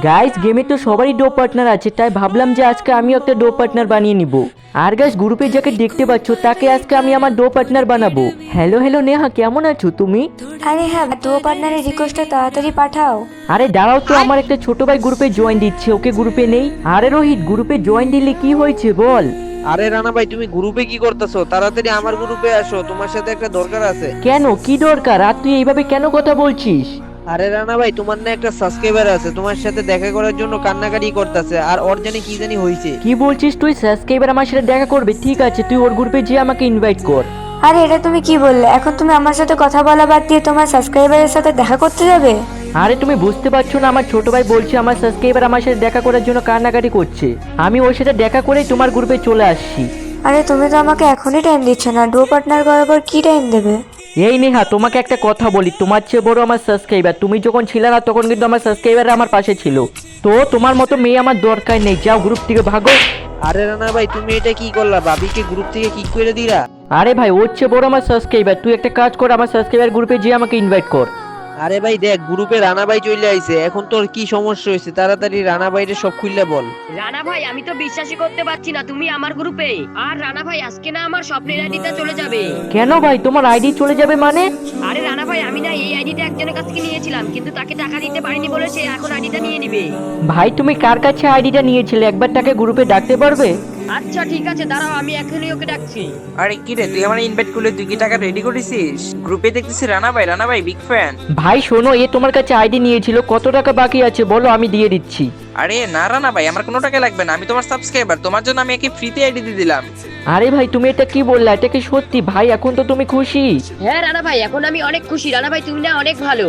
Guys গেমে তো সবারই ডো পার্টনার আছে, তাই ভাবলাম যে আজকে আমিও একটা ডো পার্টনার বানিয়ে নিব। আর গাইস গ্রুপে যাকে দেখতে পাচ্ছ তাকে আজকে আমি আমার ডো পার্টনার বানাবো। হ্যালো হ্যালো নেহা, কেমন আছো তুমি? আরে হ্যাঁ, দো পার্টনারের রিকোয়েস্টটা তাড়াতাড়ি পাঠাও। আরে দাঁড়াও তো, আমার একটা ছোট ভাই গ্রুপে জয়েন দিচ্ছে, ওকে গ্রুপে নেই। আরে রোহিত, গ্রুপে জয়েন দিলে কি হয়েছে বল? আরে রানা ভাই, তুমি গ্রুপে কি করতেছো? তাড়াতাড়ি আমার গ্রুপে আসো, তোমার সাথে একটা দরকার আছে। কেন, কি দরকার? আর তুই এইভাবে কেন কথা বলছিস? আরে রানা ভাই, তোমার না একটা সাবস্ক্রাইবার আছে, তোমার সাথে দেখা করার জন্য কান্নাকাটি করতেছে, আর ওর জানি কি জানি হয়েছে। কি বলছিস তুই? সাবস্ক্রাইবার আমার সাথে দেখা করবে? ঠিক আছে, তুই ওর গ্রুপে যেয়ে আমাকে ইনভাইট কর। আরে এটা তুমি কি বললে? এখন তুমি আমার সাথে কথা বলা বাদ দিয়ে তোমার সাবস্ক্রাইবারের সাথে দেখা করতে যাবে? আরে তুমি বুঝতে পারছো না, আমার ছোট ভাই বলছে আমার সাবস্ক্রাইবার আমার সাথে দেখা করার জন্য কান্নাকাটি করছে। আমি ওর সাথে দেখা করেই তোমার গ্রুপে চলে আসছি। আরে তুমি তো আমাকে এখনই টাইম দিচ্ছ না, ডো পার্টনার করার পর কি টাইম দেবে? এই নেহা, তোমাকে একটা কথা বলি, তোমার চেয়ে বড় আমার সাবস্ক্রাইবার। তুমি যখন ছিলে না তখন কিন্তু আমার সাবস্ক্রাইবার আমার পাশে ছিল। তো তোমার মতো মেয়ে আমার দরকার নেই, যাও গ্রুপ থেকে ভাগো। আরে রানা ভাই, তুমি এটা কি করলা? ভাবিকে গ্রুপ থেকে কিক করে দিলা? আরে ভাই, ওর চেয়ে বড় আমার সাবস্ক্রাইবার। তুই একটা কাজ কর, আমার সাবস্ক্রাইবার গ্রুপে যেয়ে আমাকে ইনভাইট কর। আরে ভাই দেখ, গ্রুপে রানা ভাই চলে আইছে, এখন তোর কি সমস্যা হয়েছে? তাড়াতাড়ি রানা ভাইরে সব খুললে বল। রানা ভাই, আমি তো বিশ্বাসই করতে পারছি না তুমি আমার গ্রুপে। আর রানা ভাই, আজকে না আমার স্বপ্নের আইডিটা চলে যাবে। কেন ভাই, তোমার আইডি চলে যাবে মানে? আরে রানা ভাই, আমি না এই আইডিটা একজনের কাছ থেকে নিয়েছিলাম, কিন্তু তাকে টাকা দিতে পারিনি বলে সে এখন আইডিটা নিয়ে নিবে। ভাই তুমি কার কাছে আইডিটা নিয়েছিলে? একবার তাকে গ্রুপে ডাকতে পারবে? আচ্ছা ঠিক আছে, দাঁড়াও, আমি এখনই ওকে ডাকছি। আরে কি রে, তুই আমার ইনভাইট করলে তুই কি টাকা রেডি করেছিস? গ্রুপে দেখতেছি রানা ভাই বিগ ফ্যান। ভাই শোনো, এ তোমার কাছে আইডি নিয়েছিল, কত টাকা বাকি আছে বলো, আমি দিয়ে দিচ্ছি। আরে না রানা ভাই, আমার কোনো টাকা লাগবে না, আমি তোমার সাবস্ক্রাইবার, তোমার জন্য আমি একে ফ্রিতে আইডি দিয়ে দিলাম। আরে ভাই তুমি এটা কি বললা? এটা কি সত্যি? ভাই এখন তো তুমি খুশি? হ্যাঁ রানা ভাই, এখন আমি অনেক খুশি। রানা ভাই, তুমি না অনেক ভালো।